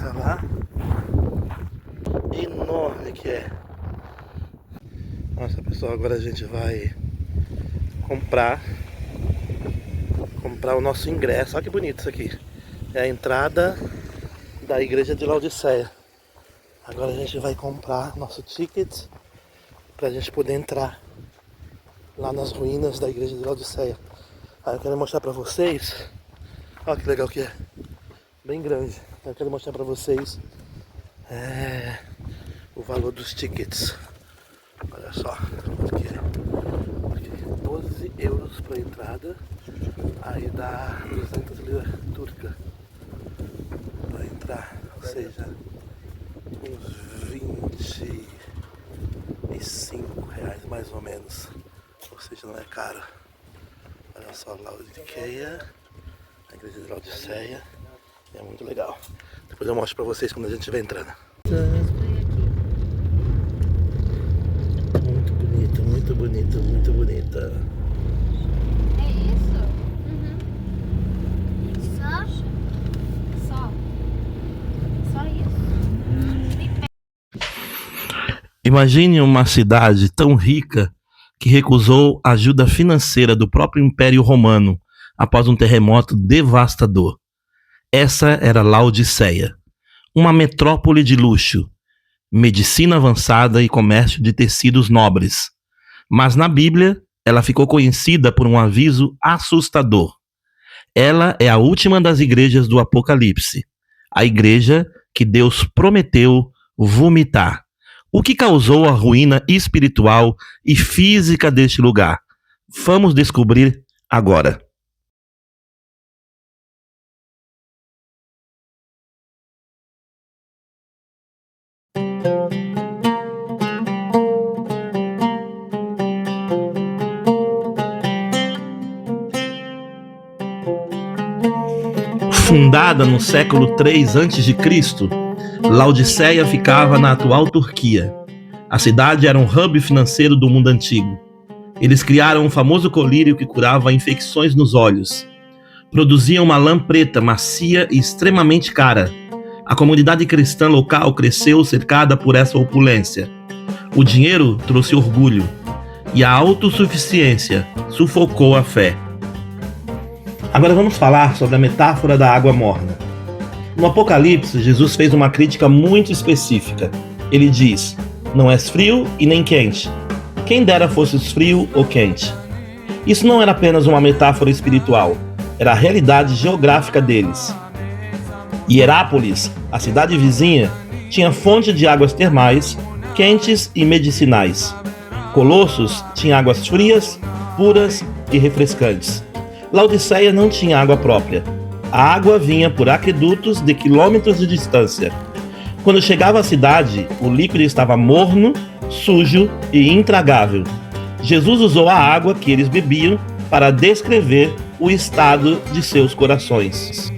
Olha lá. Enorme que é. Nossa, pessoal, agora a gente vai comprar o nosso ingresso. Olha que bonito isso aqui. É a entrada da igreja de Laodiceia. Agora a gente vai comprar nosso ticket pra gente poder entrar lá nas ruínas da igreja de Laodiceia. Aí eu quero mostrar pra vocês. Olha que legal que é. Bem grande. Eu quero mostrar pra vocês o valor dos tickets. Olha só. Aqui, 12 euros pra entrada. Aí dá 200 liras turcas pra entrar. Ou seja, uns 25 reais mais ou menos. Ou seja, não é caro. Olha só, Laodiceia. A igreja de Laodiceia. É muito legal. Depois eu mostro pra vocês quando a gente estiver entrando. Muito bonita, muito bonita, muito bonita. É isso? Só? Só isso. Imagine uma cidade tão rica que recusou a ajuda financeira do próprio Império Romano após um terremoto devastador. Essa era Laodiceia, uma metrópole de luxo, medicina avançada e comércio de tecidos nobres. Mas na Bíblia, ela ficou conhecida por um aviso assustador. Ela é a última das igrejas do Apocalipse, a igreja que Deus prometeu vomitar. O que causou a ruína espiritual e física deste lugar? Vamos descobrir agora. Fundada no século III a.C., Laodiceia ficava na atual Turquia. A cidade era um hub financeiro do mundo antigo. Eles criaram um famoso colírio que curava infecções nos olhos. Produziam uma lã preta, macia e extremamente cara. A comunidade cristã local cresceu cercada por essa opulência. O dinheiro trouxe orgulho, e a autossuficiência sufocou a fé. Agora vamos falar sobre a metáfora da água morna. No Apocalipse, Jesus fez uma crítica muito específica. Ele diz: não és frio e nem quente. Quem dera fosses frio ou quente. Isso não era apenas uma metáfora espiritual, era a realidade geográfica deles. Hierápolis, a cidade vizinha, tinha fonte de águas termais, quentes e medicinais. Colossos tinha águas frias, puras e refrescantes. Laodiceia não tinha água própria. A água vinha por aquedutos de quilômetros de distância. Quando chegava à cidade, o líquido estava morno, sujo e intragável. Jesus usou a água que eles bebiam para descrever o estado de seus corações.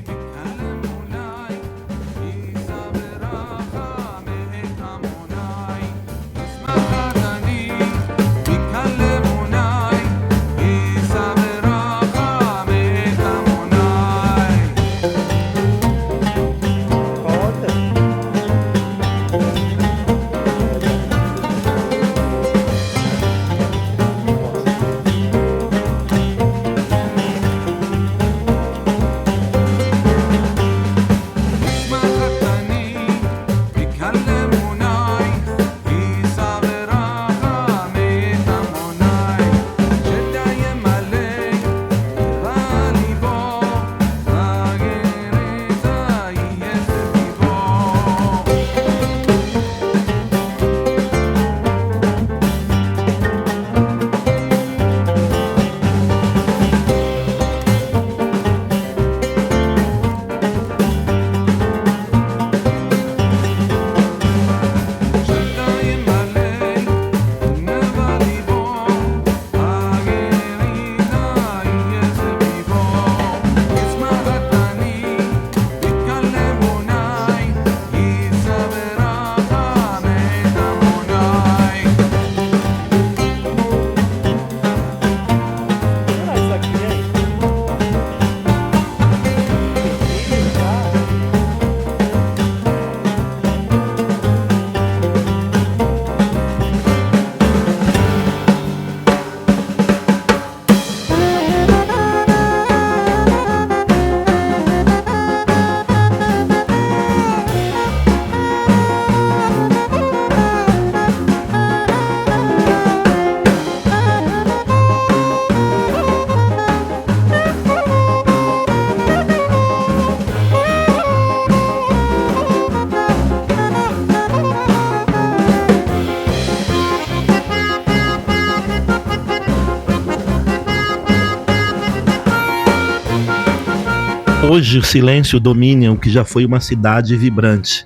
Hoje o silêncio domina o que já foi uma cidade vibrante,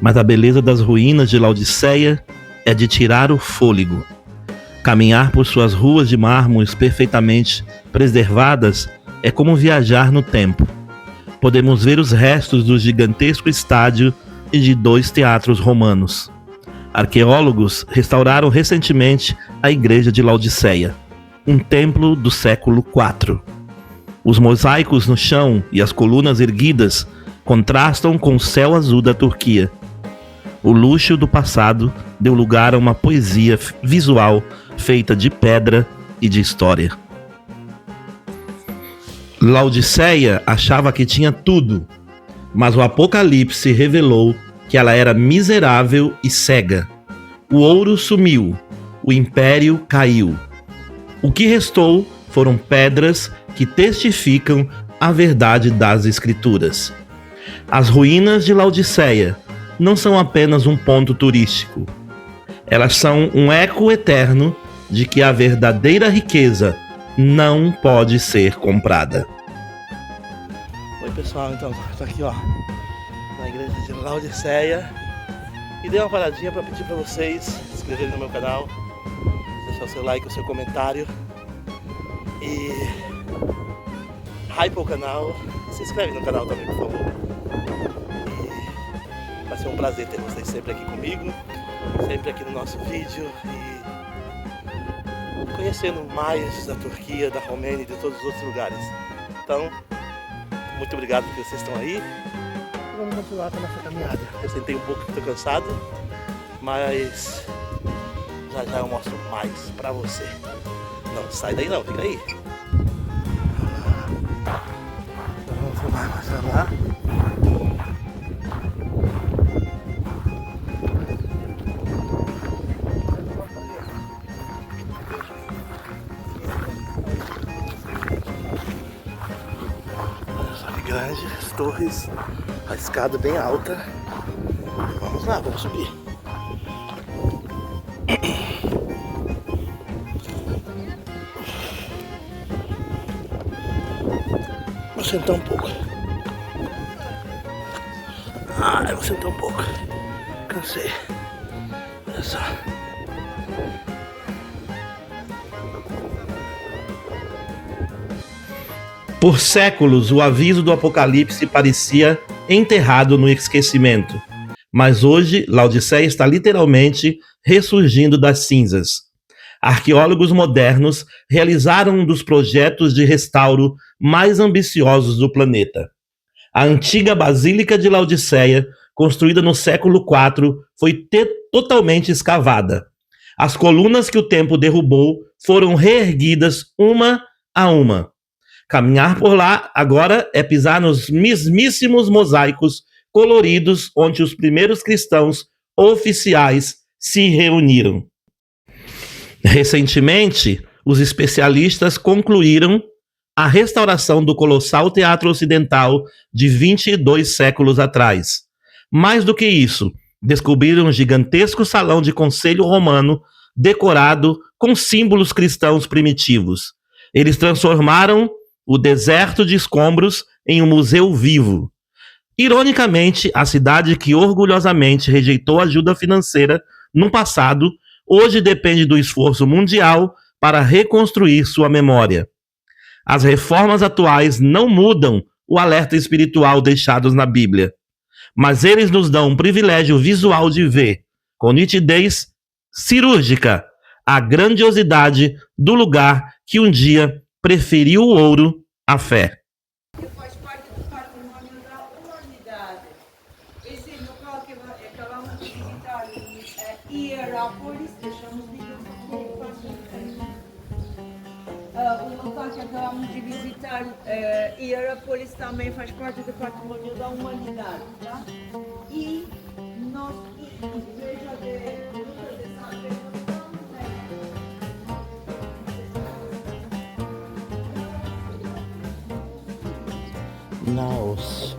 mas a beleza das ruínas de Laodiceia é de tirar o fôlego. Caminhar por suas ruas de mármores perfeitamente preservadas é como viajar no tempo. Podemos ver os restos do gigantesco estádio e de 2 teatros romanos. Arqueólogos restauraram recentemente a igreja de Laodiceia, um templo do século IV. Os mosaicos no chão e as colunas erguidas contrastam com o céu azul da Turquia. O luxo do passado deu lugar a uma poesia visual feita de pedra e de história. Laodiceia achava que tinha tudo, mas o Apocalipse revelou que ela era miserável e cega. O ouro sumiu, o império caiu. O que restou foram pedras que testificam a verdade das Escrituras. As ruínas de Laodiceia não são apenas um ponto turístico. Elas são um eco eterno de que a verdadeira riqueza não pode ser comprada. Oi pessoal, então estou aqui na igreja de Laodiceia e dei uma paradinha para pedir para vocês se inscreverem no meu canal, deixar o seu like, o seu comentário e hype o canal, se inscreve no canal também, por favor. E vai ser um prazer ter vocês sempre aqui comigo, sempre aqui no nosso vídeo e conhecendo mais da Turquia, da Romênia e de todos os outros lugares. Então, muito obrigado porque vocês estão aí e vamos continuar com a nossa caminhada. Eu sentei um pouco que estou cansado, mas já eu mostro mais pra você. Não sai daí não, fica aí. Vamos filmar mais lá. Grande, as torres, a escada bem alta. Vamos lá, vamos subir. Vou sentar um pouco. Eu vou sentar um pouco. Cansei. Olha só. Por séculos, o aviso do Apocalipse parecia enterrado no esquecimento. Mas hoje, Laodiceia está literalmente ressurgindo das cinzas. Arqueólogos modernos realizaram um dos projetos de restauro mais ambiciosos do planeta. A antiga Basílica de Laodiceia, construída no século IV, foi totalmente escavada. As colunas que o tempo derrubou foram reerguidas uma a uma. Caminhar por lá agora é pisar nos mesmíssimos mosaicos coloridos onde os primeiros cristãos oficiais se reuniram. Recentemente, os especialistas concluíram a restauração do colossal Teatro Ocidental de 22 séculos atrás. Mais do que isso, descobriram um gigantesco salão de conselho romano decorado com símbolos cristãos primitivos. Eles transformaram o deserto de escombros em um museu vivo. Ironicamente, a cidade que orgulhosamente rejeitou ajuda financeira no passado, hoje depende do esforço mundial para reconstruir sua memória. As reformas atuais não mudam o alerta espiritual deixados na Bíblia, mas eles nos dão um privilégio visual de ver, com nitidez cirúrgica, a grandiosidade do lugar que um dia preferiu o ouro à fé. Faz parte do patrimônio da humanidade. Esse local que acabamos de visitar é Hierápolis, deixamos de o local que acabamos de visitar, Hierápolis, também faz parte do patrimônio da humanidade, tá? E nós, igreja de Lucas de São Pedro, Naos.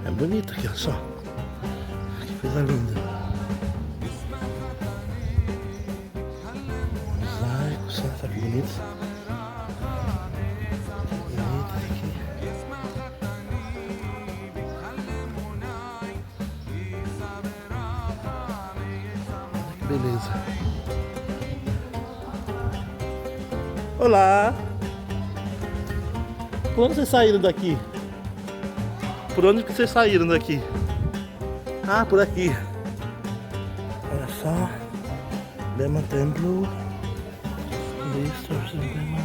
É bonito aqui, olha só. Que coisa linda. Mosaico, só tá que bonito. beleza. Olá! Por onde vocês saíram daqui? Por onde que vocês saíram daqui? Ah, por aqui. Olha só. Bema Templo. Listo, Bema.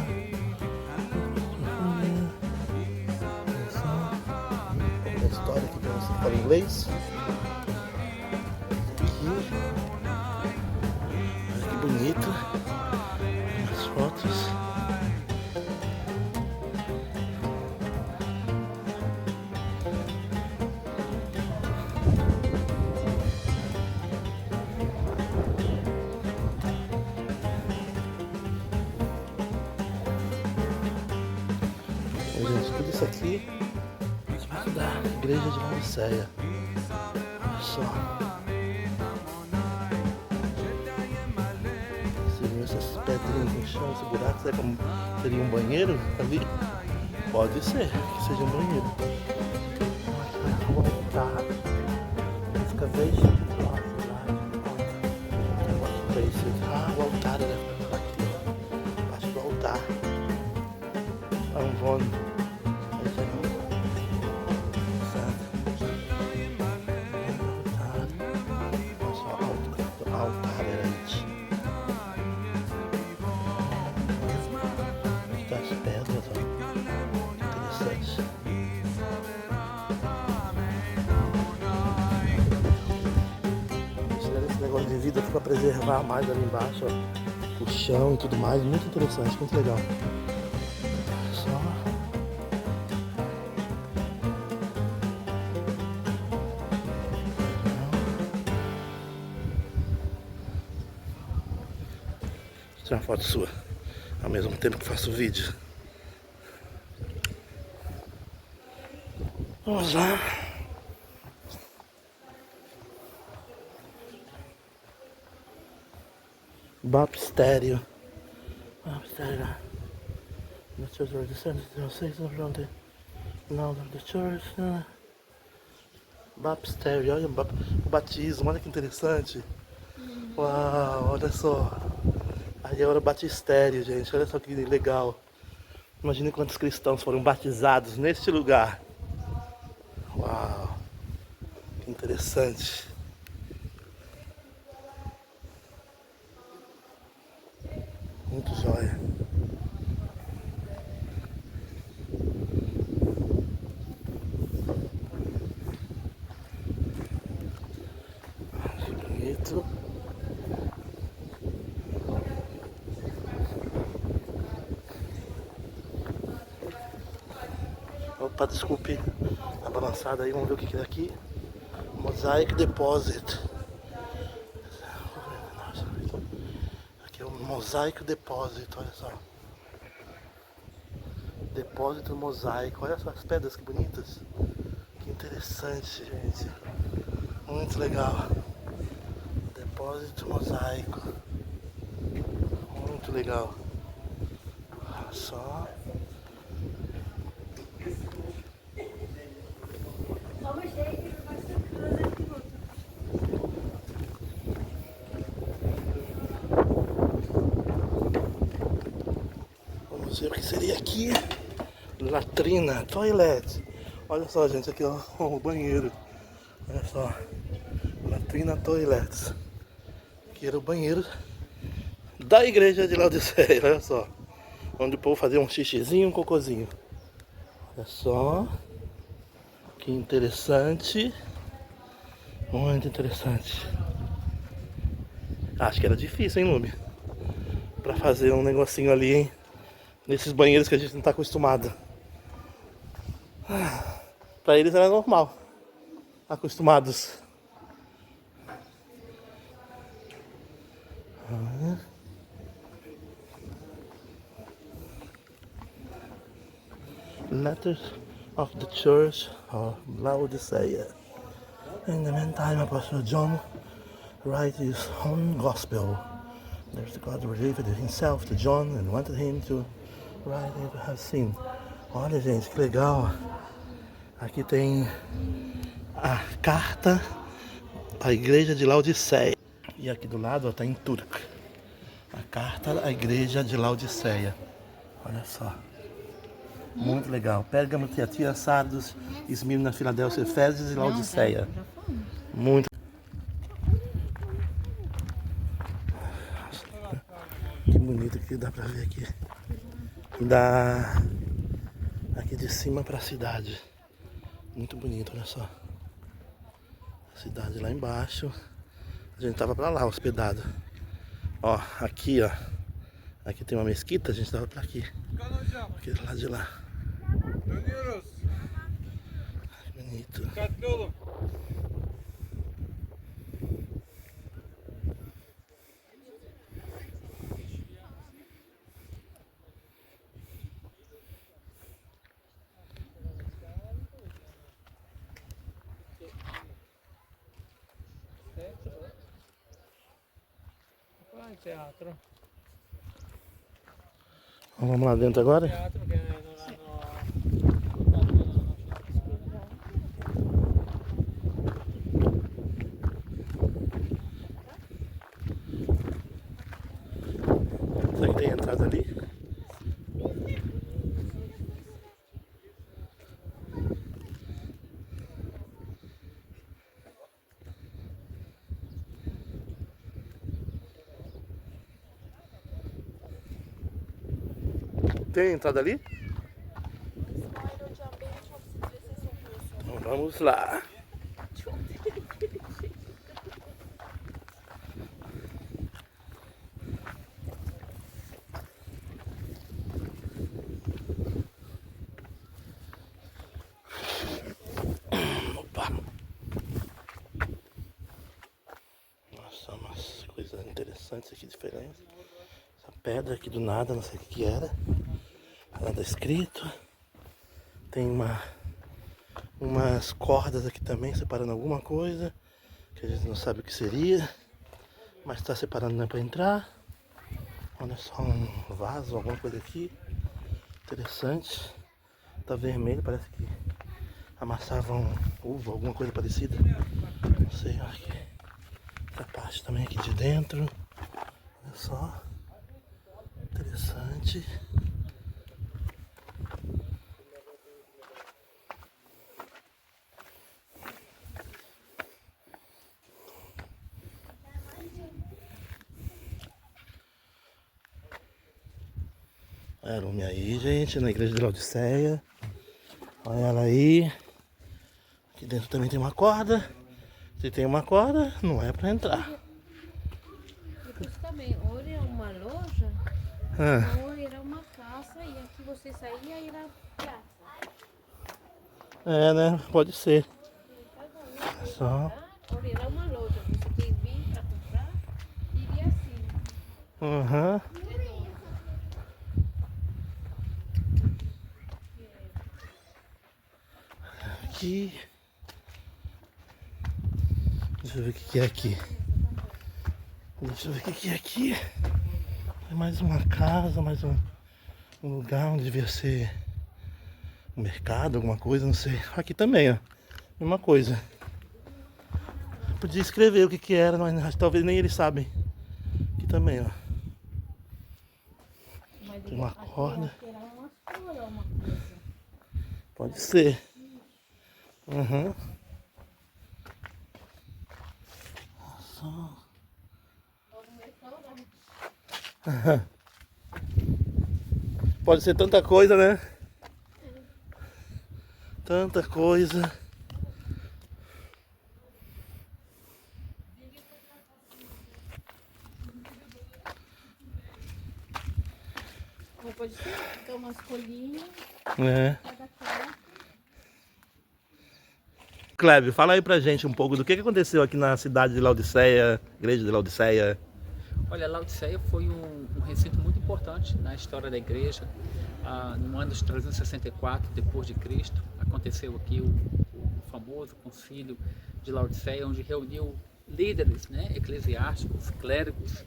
Olha só. A história aqui pra você falar inglês. Aqui. Olha que bonito. As fotos. Gente, tudo isso aqui é da igreja de Laodiceia. Olha só. Seriam essas pedrinhas no chão, esse buraco, será como seria um banheiro ali? Pode ser que seja um banheiro. Vou voltar. Excavation. Ah, o altar deve estar aqui, ó. Embaixo do altar. Von altar era isso. Das pedras, ó. Interessante. Esse negócio de vida para preservar mais ali embaixo, ó. O chão e tudo mais, muito interessante, muito legal. Tirar uma foto sua ao mesmo tempo que faço o vídeo. Vamos lá. Baptistério. Baptistério. The church or the center of around the now the church. Baptistério, olha o batismo, olha que interessante. Uau, olha só. Aí agora o batistério, gente, olha só que legal. Imagine quantos cristãos foram batizados neste lugar. Uau, que interessante. Muito jóia. Que bonito. Opa, desculpe a balançada aí, vamos ver o que é aqui. Mosaic Deposit. Aqui é o Mosaic Deposit, olha só. Depósito mosaico, olha só as pedras que bonitas. Que interessante, gente. Muito legal. Depósito mosaico. Muito legal. Olha só. Vamos ver o que seria aqui. Latrina, toilet. Olha só, gente, aqui ó, o banheiro. Olha só. Latrina, toilet. Aqui era o banheiro da igreja de Laodiceia, olha só. Onde o povo fazia um xixizinho e um cocôzinho. Olha só. Que interessante. Muito interessante. Acho que era difícil, hein, Lube? Pra fazer um negocinho ali, hein? Nesses banheiros que a gente não tá acostumado. Pra eles era normal. Acostumados. Letters of the Church of Laodicea. In the meantime, Apostle John writes his own gospel. There's God revealed himself to John and wanted him to write it to have seen. Olha, gente, que legal. Aqui tem a carta à igreja de Laodiceia. E aqui do lado, ó, tá em turco. A carta à igreja de Laodiceia. Olha só. Muito legal. Pérgamo, Tiatira, Sardos, Esmirna, Filadélfia, Efésios e Laodiceia. Já fomos. Muito. Que bonito que dá pra ver aqui. Dá aqui de cima pra cidade. Muito bonito, olha só. A cidade lá embaixo. A gente tava pra lá, hospedado. Ó, aqui, ó. Aqui tem uma mesquita, a gente tava pra aqui. Aqui do lado de lá. Dönüyoruz. Que bonito. Dikkatli olun. Vai teatro. Vamos lá dentro agora? Teatro che non hanno... Será que tem entrada ali? Tem entrada ali? Então vamos lá. Opa! Nossa, umas coisas interessantes aqui, diferentes. Essa pedra aqui do nada, não sei o que era. Nada escrito. Tem umas cordas aqui também separando alguma coisa que a gente não sabe o que seria, mas está separando, não é para entrar. Olha só, um vaso, alguma coisa aqui interessante. Tá vermelho, parece que amassavam uva, alguma coisa parecida. Não sei, olha aqui. Essa parte também aqui de dentro. Olha só, interessante. Olha a Lume aí, gente, na igreja de Laodiceia. Olha ela aí. Aqui dentro também tem uma corda. Se tem uma corda, não é pra entrar. Depois também, ou era uma loja, Ah, ou era uma casa e aqui você saía e era praça. é, né? Pode ser. Cada um Só. ou era uma loja, você quer vir para comprar, iria assim. Aham. Aqui. Deixa eu ver o que é aqui. Deixa eu ver o que é aqui. É mais uma casa, mais um lugar onde devia ser um mercado, alguma coisa, não sei. Aqui também, ó. Mesma coisa. Podia escrever o que era, mas talvez nem eles sabem. Aqui também, ó. Mas Tem uma corda. aqui era uma escola, uma coisa. Pode ser. Aham. Só. Pode ser tanta coisa, né? Tanta coisa. Ou pode ser ficar uma escolinha, É. cada casa. Clébio, fala aí pra gente um pouco do que aconteceu aqui na cidade de Laodiceia, igreja de Laodiceia. Olha, Laodiceia foi um recinto muito importante na história da igreja. No ano de 364 depois de Cristo, aconteceu aqui o famoso concílio de Laodiceia, onde reuniu líderes, né, eclesiásticos, clérigos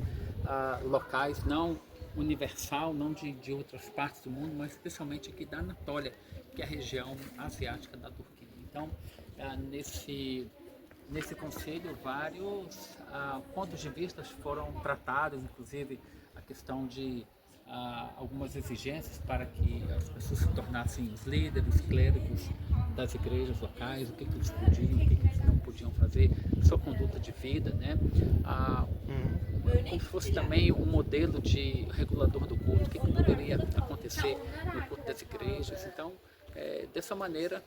locais, não universal, não de outras partes do mundo, mas especialmente aqui da Anatólia, que é a região asiática da Turquia. Então, nesse nesse concílio vários pontos de vista foram tratados, inclusive a questão de algumas exigências para que as pessoas se tornassem os líderes, os clérigos das igrejas locais, o que eles podiam, o que eles não podiam fazer, sua conduta de vida, né? Como se fosse também um modelo de regulador do culto, o que poderia acontecer no culto das igrejas. Então, dessa maneira,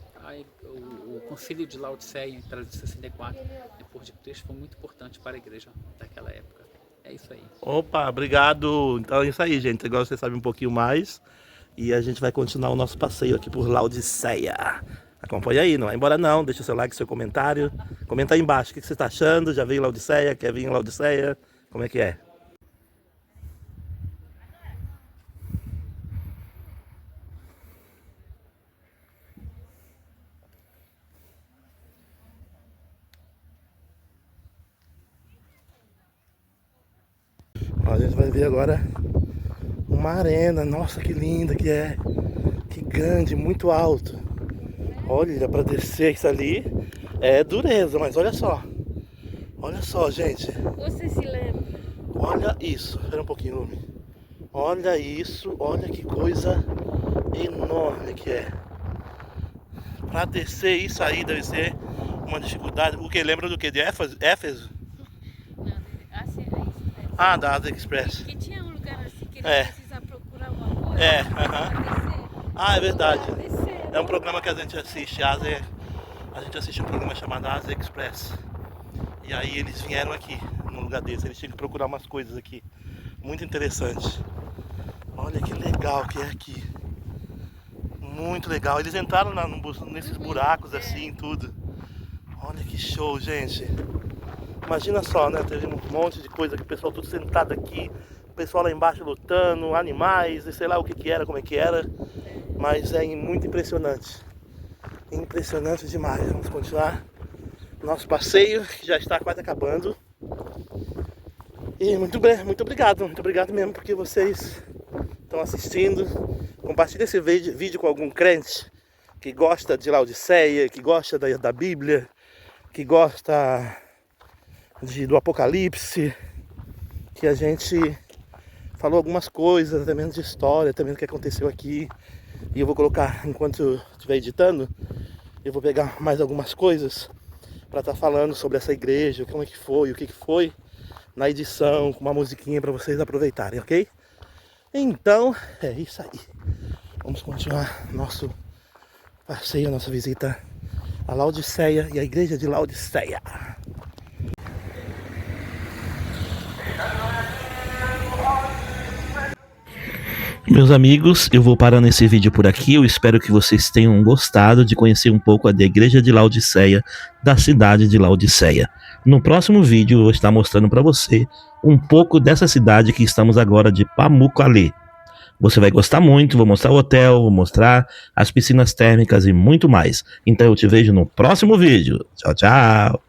o Concílio de Laodiceia em 364 depois de Cristo foi muito importante para a igreja daquela época. É isso aí. Opa, obrigado. Então é isso aí, gente. Agora você sabe um pouquinho mais e a gente vai continuar o nosso passeio aqui por Laodiceia. Acompanha aí, não vai embora não. Deixa o seu like, seu comentário. Comenta aí embaixo o que você está achando. Já veio em Laodiceia? Quer vir em Laodiceia? Como é que é? A gente vai ver agora uma arena. Nossa, que linda que é. Que grande, muito alto. Olha, para descer isso ali é dureza, mas olha só. Olha só, gente. Você se lembra? Olha isso. Espera um pouquinho, Lumi. Olha isso. Olha que coisa enorme que é. Para descer isso aí deve ser uma dificuldade. O que? Lembra do que? De Éfeso? Não, assim, é isso. Ah, da Asa Express. Que tinha um lugar assim que ele É. precisa procurar uma coisa. É, pra descer. Ah, é verdade. Pra descer. É um programa que a gente assiste, a gente assiste um programa chamado Asa Express. E aí eles vieram aqui, num lugar desse, eles tinham que procurar umas coisas aqui. Muito interessante. Olha que legal que é aqui. Muito legal. Eles entraram nesses buracos assim, tudo. Olha que show, gente. Imagina só, né? Teve um monte de coisa que o pessoal tudo sentado aqui. O pessoal lá embaixo lutando, animais, e sei lá o que era, como é que era. Mas é muito impressionante. Impressionante demais. Vamos continuar nosso passeio, que já está quase acabando. E muito obrigado mesmo porque vocês estão assistindo. Compartilhe esse vídeo com algum crente que gosta de Laodiceia, que gosta da Bíblia, que gosta do Apocalipse, que a gente falou algumas coisas, até mesmo de história, também do que aconteceu aqui. E eu vou colocar, enquanto eu estiver editando, eu vou pegar mais algumas coisas para estar falando sobre essa igreja, como é que foi, o que foi na edição, com uma musiquinha para vocês aproveitarem, ok? Então, é isso aí. Vamos continuar nosso passeio, nossa visita a Laodiceia e a igreja de Laodiceia. Meus amigos, eu vou parando esse vídeo por aqui. Eu espero que vocês tenham gostado de conhecer um pouco da igreja de Laodiceia, da cidade de Laodiceia. No próximo vídeo eu vou estar mostrando para você um pouco dessa cidade que estamos agora, de Pamukkale. Você vai gostar muito, vou mostrar o hotel, vou mostrar as piscinas térmicas e muito mais. Então eu te vejo no próximo vídeo. Tchau, tchau!